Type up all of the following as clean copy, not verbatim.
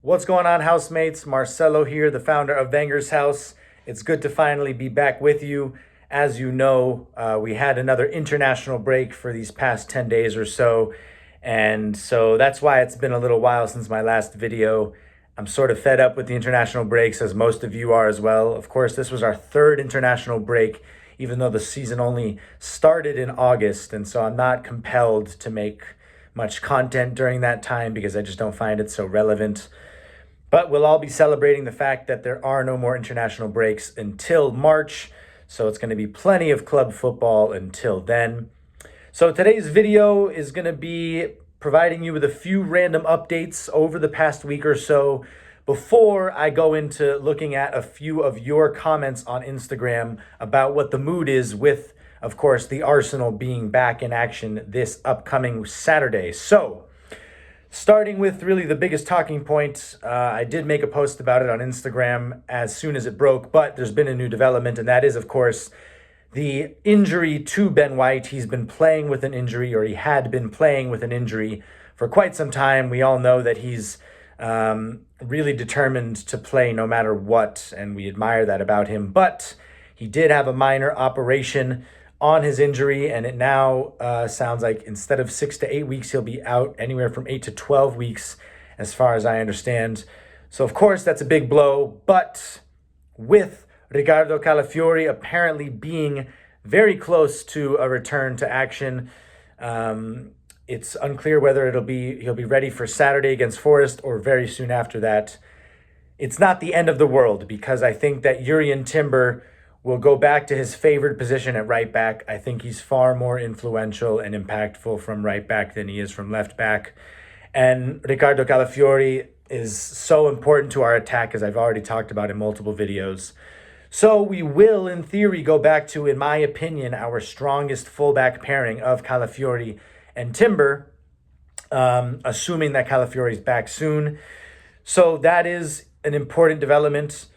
What's going on, housemates? Marcelo here, the founder of Wenger's House. It's good to finally be back with you. As you know, we had another international break for these past 10 days or so. And so that's why it's been a little while since my last video. I'm sort of fed up with the international breaks, as most of you are as well. Of course, this was our third international break, even though the season only started in August. And so I'm not compelled to make much content during that time because I just don't find it so relevant. But we'll all be celebrating the fact that there are no more international breaks until March. So it's going to be plenty of club football until then. So today's video is going to be providing you with a few random updates over the past week or so before I go into looking at a few of your comments on Instagram about what the mood is with, of course, the Arsenal being back in action this upcoming Saturday. So starting with really the biggest talking point, I did make a post about it on Instagram as soon as it broke, but there's been a new development, and that is, of course, the injury to Ben White. He's been playing with an injury, or he had been playing with an injury for quite some time. We all know that he's really determined to play no matter what, and we admire that about him. But he did have a minor operation on his injury, and it now sounds like instead of 6 to 8 weeks, he'll be out anywhere from 8 to 12 weeks, as far as I understand. So, of course, that's a big blow. But with Riccardo Calafiori apparently being very close to a return to action, it's unclear whether he'll be ready for Saturday against Forest or very soon after that. It's not the end of the world, because I think that Jurrien Timber will go back to his favored position at right back. I think he's far more influential and impactful from right back than he is from left back. And Riccardo Calafiori is so important to our attack, as I've already talked about in multiple videos. So we will, in theory, go back to, in my opinion, our strongest fullback pairing of Calafiori and Timber, assuming that Calafiori is back soon. So that is an important development.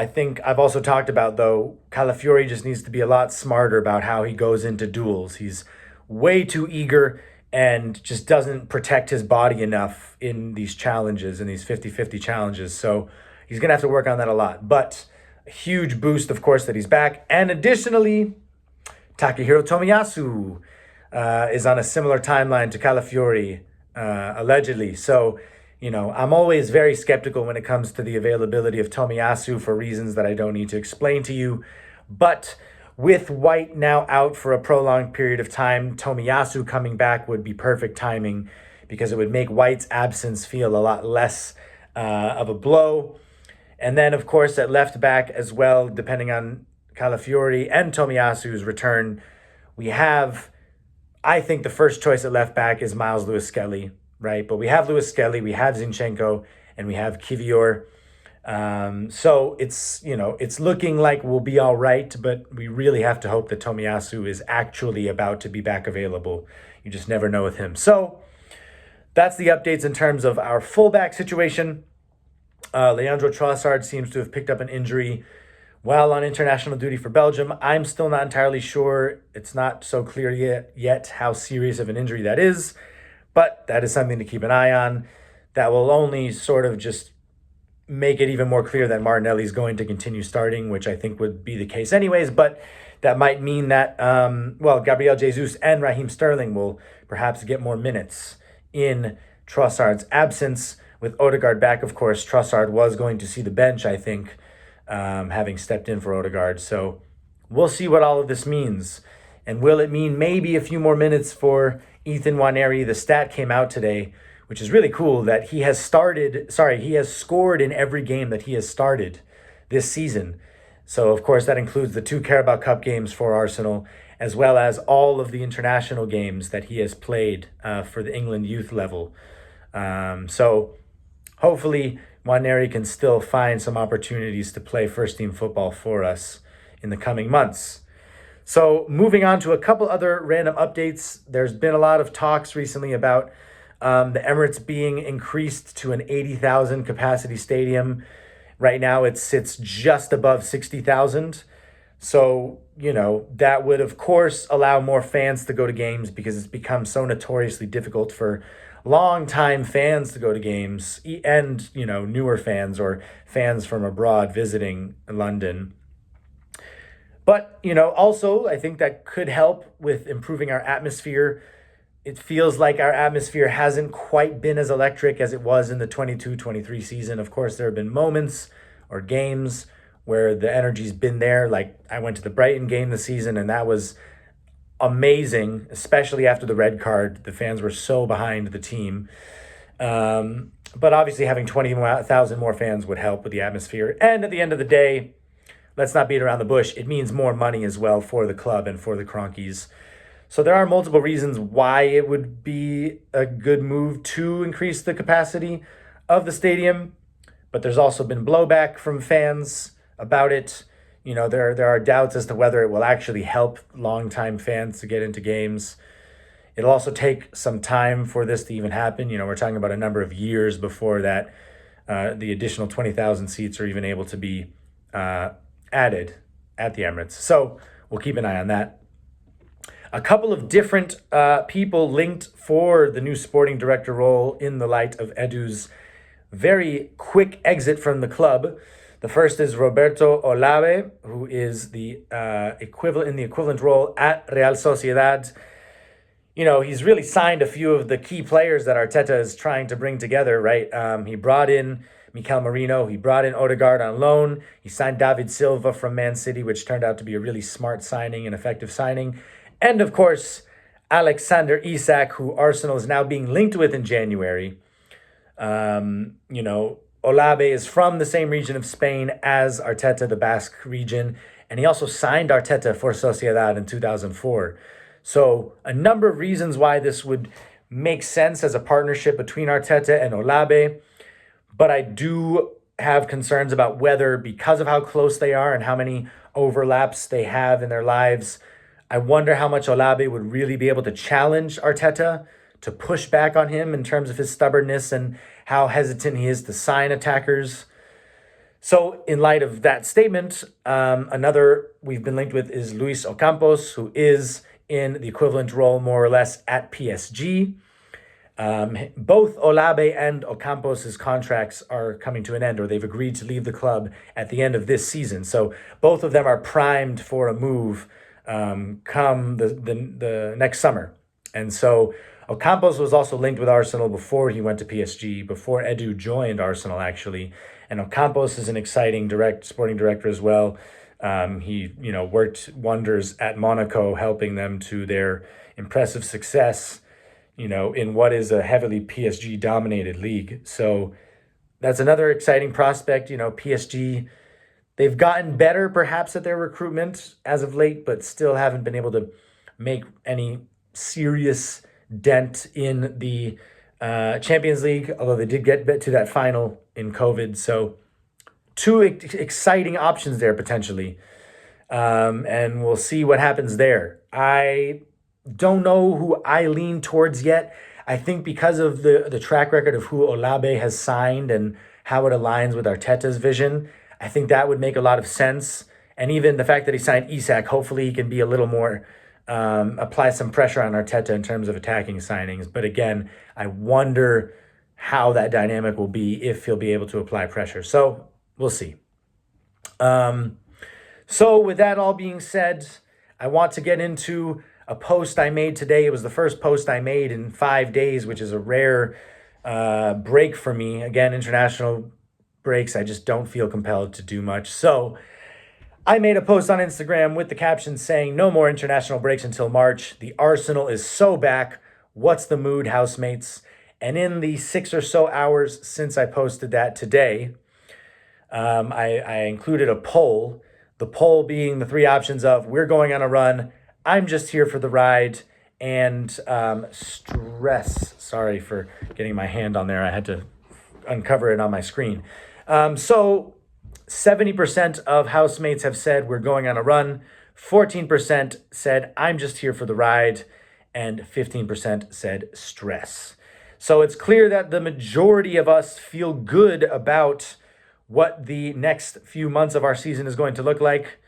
I think I've also talked about, though, Calafiori just needs to be a lot smarter about how he goes into duels. He's way too eager and just doesn't protect his body enough in these challenges, in these 50-50 challenges. So he's going to have to work on that a lot. But a huge boost, of course, that he's back. And additionally, Takehiro Tomiyasu is on a similar timeline to Calafiori, allegedly. So I'm always very skeptical when it comes to the availability of Tomiyasu for reasons that I don't need to explain to you. But with White now out for a prolonged period of time, Tomiyasu coming back would be perfect timing, because it would make White's absence feel a lot less of a blow. And then, of course, at left back as well, depending on Calafiori and Tomiyasu's return, we have, I think the first choice at left back is Miles Lewis-Skelly. Right, but we have Lewis-Skelly, we have Zinchenko, and we have Kivior. So it's looking like we'll be all right, but we really have to hope that Tomiyasu is actually about to be back available. You just never know with him. So that's the updates in terms of our fullback situation. Leandro Trossard seems to have picked up an injury while on international duty for Belgium. I'm still not entirely sure. It's not so clear yet how serious of an injury that is. But that is something to keep an eye on. That will only sort of just make it even more clear that Martinelli's going to continue starting, which I think would be the case anyways. But that might mean that, Gabriel Jesus and Raheem Sterling will perhaps get more minutes in Trossard's absence. With Odegaard back, of course, Trossard was going to see the bench, I think, having stepped in for Odegaard. So we'll see what all of this means. And will it mean maybe a few more minutes for Ethan Nwaneri? The stat came out today, which is really cool, that he has scored in every game that he has started this season. So, of course, that includes the 2 Carabao Cup games for Arsenal, as well as all of the international games that he has played for the England youth level. So hopefully Nwaneri can still find some opportunities to play first-team football for us in the coming months. So moving on to a couple other random updates. There's been a lot of talks recently about the Emirates being increased to an 80,000 capacity stadium. Right now it sits just above 60,000. So, that would, of course, allow more fans to go to games, because it's become so notoriously difficult for long-time fans to go to games and, newer fans or fans from abroad visiting London. But, also I think that could help with improving our atmosphere. It feels like our atmosphere hasn't quite been as electric as it was in the 22-23 season. Of course, there have been moments or games where the energy's been there. Like I went to the Brighton game this season, and that was amazing, especially after the red card. The fans were so behind the team. But obviously, having 20,000 more fans would help with the atmosphere. And at the end of the day, let's not beat around the bush. It means more money as well for the club and for the Cronkies. So there are multiple reasons why it would be a good move to increase the capacity of the stadium, but there's also been blowback from fans about it. There are doubts as to whether it will actually help longtime fans to get into games. It'll also take some time for this to even happen. We're talking about a number of years before that the additional 20,000 seats are even able to be added at the Emirates. So we'll keep an eye on that. A couple of different people linked for the new sporting director role in the light of Edu's very quick exit from the club. The first is Roberto Olave, who is the equivalent role at Real Sociedad. He's really signed a few of the key players that Arteta is trying to bring together, right? He brought in Mikel Merino. He brought in Odegaard on loan. He signed David Silva from Man City, which turned out to be a really smart signing and effective signing. And of course, Alexander Isak, who Arsenal is now being linked with in January. Olave is from the same region of Spain as Arteta, the Basque region. And he also signed Arteta for Sociedad in 2004. So a number of reasons why this would make sense as a partnership between Arteta and Olave. But I do have concerns about whether, because of how close they are and how many overlaps they have in their lives, I wonder how much Olave would really be able to challenge Arteta, to push back on him in terms of his stubbornness and how hesitant he is to sign attackers. So in light of that statement, another we've been linked with is Luis Ocampos, who is in the equivalent role more or less at PSG. Both Olave and Ocampos' contracts are coming to an end, or they've agreed to leave the club at the end of this season. So both of them are primed for a move come the next summer. And so Ocampos was also linked with Arsenal before he went to PSG, before Edu joined Arsenal, actually. And Ocampos is an exciting sporting director as well. He, worked wonders at Monaco, helping them to their impressive success, in what is a heavily PSG-dominated league. So that's another exciting prospect. PSG, they've gotten better perhaps at their recruitment as of late, but still haven't been able to make any serious dent in the Champions League, although they did get to that final in COVID. So two exciting options there potentially. And we'll see what happens there. I don't know who I lean towards yet. I think because of the track record of who Olave has signed and how it aligns with Arteta's vision, I think that would make a lot of sense. And even the fact that he signed Isak, hopefully he can be a little more, apply some pressure on Arteta in terms of attacking signings. But again, I wonder how that dynamic will be, if he'll be able to apply pressure. So we'll see. So with that all being said, I want to get into a post I made today. It was the first post I made in 5 days, which is a rare break for me. Again, international breaks, I just don't feel compelled to do much. So I made a post on Instagram with the caption saying, "No more international breaks until March. The Arsenal is so back. What's the mood, housemates?" And in the 6 or so hours since I posted that today, I included a poll. The poll being the 3 options of "we're going on a run," "I'm just here for the ride," and stress. Sorry for getting my hand on there. I had to uncover it on my screen. So 70% of housemates have said we're going on a run. 14% said I'm just here for the ride. And 15% said stress. So it's clear that the majority of us feel good about what the next few months of our season is going to look like.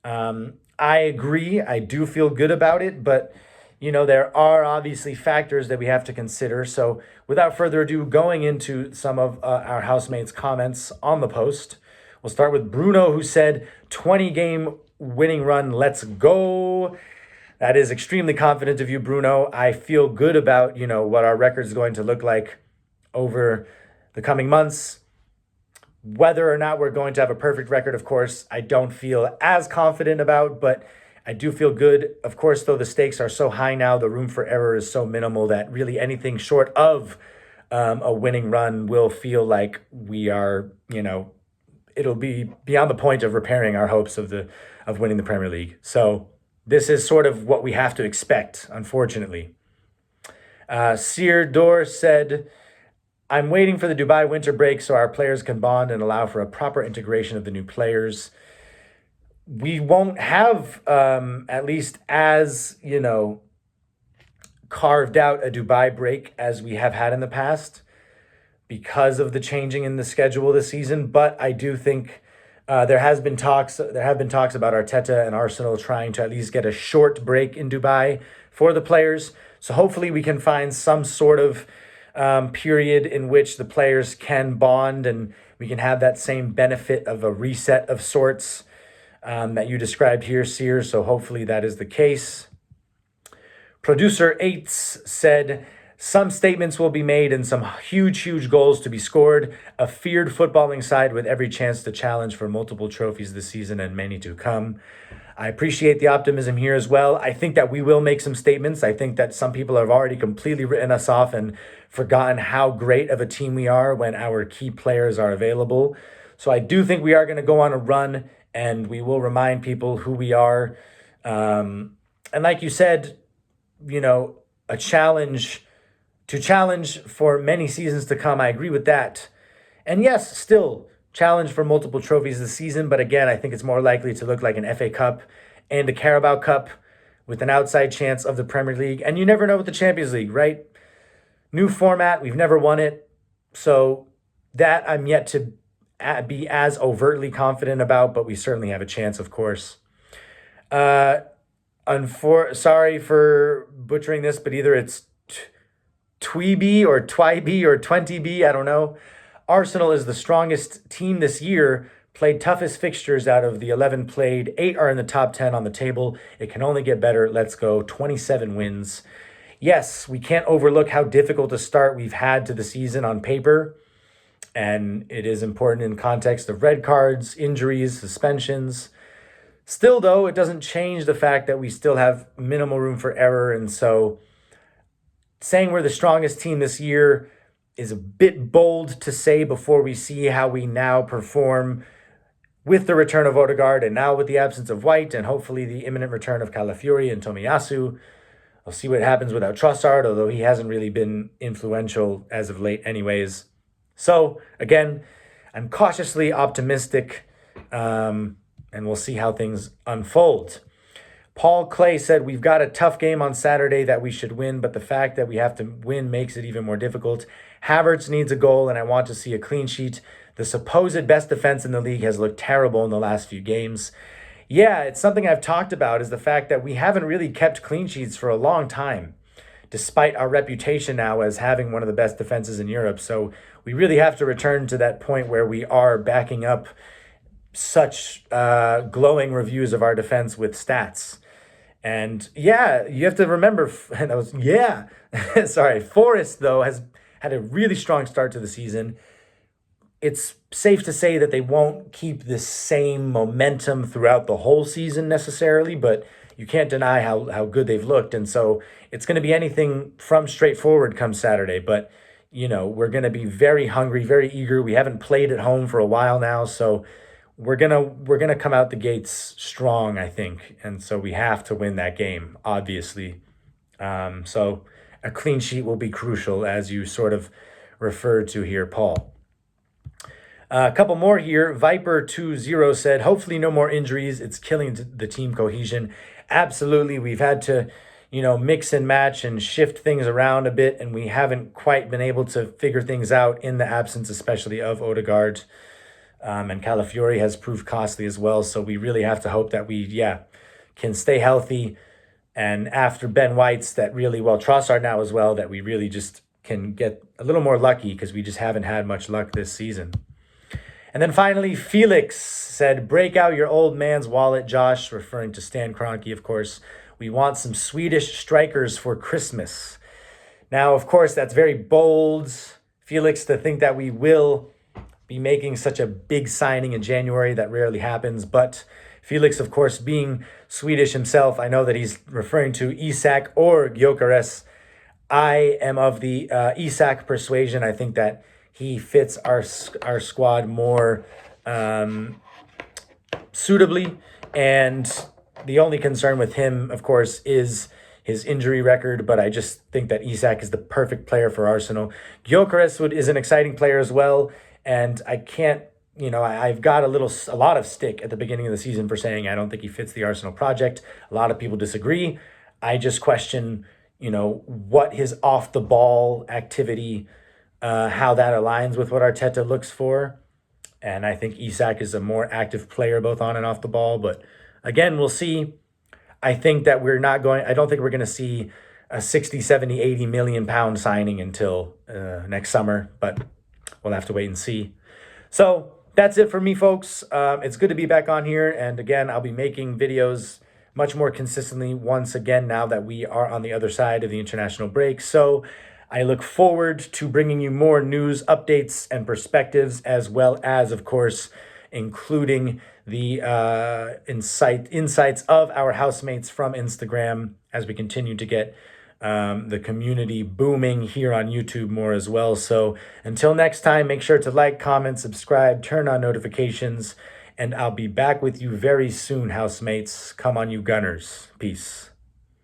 I agree. I do feel good about it, but there are obviously factors that we have to consider. So, without further ado, going into some of our housemates' comments on the post, we'll start with Bruno, who said, 20-game winning run, let's go. That is extremely confident of you, Bruno. I feel good about, what our record is going to look like over the coming months. Whether or not we're going to have a perfect record, of course, I don't feel as confident about, but I do feel good. Of course, though, the stakes are so high now, the room for error is so minimal that really anything short of a winning run will feel like we are, it'll be beyond the point of repairing our hopes of winning the Premier League. So this is sort of what we have to expect, unfortunately. Sear Dor said, I'm waiting for the Dubai winter break so our players can bond and allow for a proper integration of the new players. We won't have, at least as, carved out a Dubai break as we have had in the past because of the changing in the schedule this season. But I do think there have been talks about Arteta and Arsenal trying to at least get a short break in Dubai for the players. So hopefully we can find some sort of period in which the players can bond and we can have that same benefit of a reset of sorts that you described here, Sears. So hopefully that is the case. Producer Eights said, some statements will be made and some huge goals to be scored. A feared footballing side with every chance to challenge for multiple trophies this season and many to come. I appreciate the optimism here as well. I think that we will make some statements. I think that some people have already completely written us off and forgotten how great of a team we are when our key players are available. So I do think we are going to go on a run and we will remind people who we are. And like you said, a challenge for many seasons to come. I agree with that. And yes, still challenge for multiple trophies this season. But again, I think it's more likely to look like an FA Cup and a Carabao Cup with an outside chance of the Premier League. And you never know with the Champions League, right? New format. We've never won it. So that I'm yet to be as overtly confident about, but we certainly have a chance, of course. Sorry for butchering this, but either it's Tweeby or Twybe or 20B, I don't know. Arsenal is the strongest team this year, played toughest fixtures out of the 11 played. 8 are in the top 10 on the table. It can only get better. Let's go. 27 wins. Yes, we can't overlook how difficult a start we've had to the season on paper. And it is important in context of red cards, injuries, suspensions. Still, though, it doesn't change the fact that we still have minimal room for error. And so saying we're the strongest team this year is a bit bold to say before we see how we now perform with the return of Odegaard and now with the absence of White and hopefully the imminent return of Calafiori and Tomiyasu. I'll see what happens without Trossard, although he hasn't really been influential as of late anyways. So, again, I'm cautiously optimistic, and we'll see how things unfold. Paul Clay said, we've got a tough game on Saturday that we should win, but the fact that we have to win makes it even more difficult. Havertz needs a goal, and I want to see a clean sheet. The supposed best defense in the league has looked terrible in the last few games. Yeah, it's something I've talked about, is the fact that we haven't really kept clean sheets for a long time, despite our reputation now as having one of the best defenses in Europe. So we really have to return to that point where we are backing up such glowing reviews of our defense with stats. And yeah, you have to remember, sorry, Forest, though, has had a really strong start to the season. It's safe to say that they won't keep the same momentum throughout the whole season necessarily, but you can't deny how good they've looked. And so it's going to be anything from straightforward come Saturday. But, we're going to be very hungry, very eager. We haven't played at home for a while now, so we're gonna come out the gates strong, I think. And so we have to win that game, obviously. So a clean sheet will be crucial, as you sort of referred to here, Paul. A couple more here. Viper20 said, hopefully no more injuries. It's killing the team cohesion. Absolutely. We've had to, mix and match and shift things around a bit, and we haven't quite been able to figure things out in the absence, especially of Odegaard. And Calafiori has proved costly as well. So we really have to hope that we, can stay healthy, And after Ben White's that really well, Trossard now as well, that we really just can get a little more lucky because we just haven't had much luck this season. And then finally, Felix said, break out your old man's wallet, Josh, referring to Stan Kroenke, of course. We want some Swedish strikers for Christmas. Now, of course, that's very bold, Felix, to think that we will be making such a big signing in January. That rarely happens. But Felix, of course, being Swedish himself, I know that he's referring to Isak or Gyökeres. I am of the Isak persuasion. I think that he fits our squad more suitably. And the only concern with him, of course, is his injury record. But I just think that Isak is the perfect player for Arsenal. Gyökeres is an exciting player as well. And I can't, I've got a lot of stick at the beginning of the season for saying I don't think he fits the Arsenal project. A lot of people disagree. I just question, what his off the ball activity, how that aligns with what Arteta looks for. And I think Isak is a more active player both on and off the ball. But again, we'll see. I think that I don't think we're going to see a 60, 70, 80 million pound signing until next summer. But we'll have to wait and see. So that's it for me, folks. It's good to be back on here. And again, I'll be making videos much more consistently once again now that we are on the other side of the international break. So I look forward to bringing you more news, updates, and perspectives, as well as, of course, including the insights of our housemates from Instagram as we continue to get the community booming here on YouTube more as well. So until next time, make sure to like, comment, subscribe, turn on notifications, and I'll be back with you very soon, housemates. Come on, you Gunners. Peace.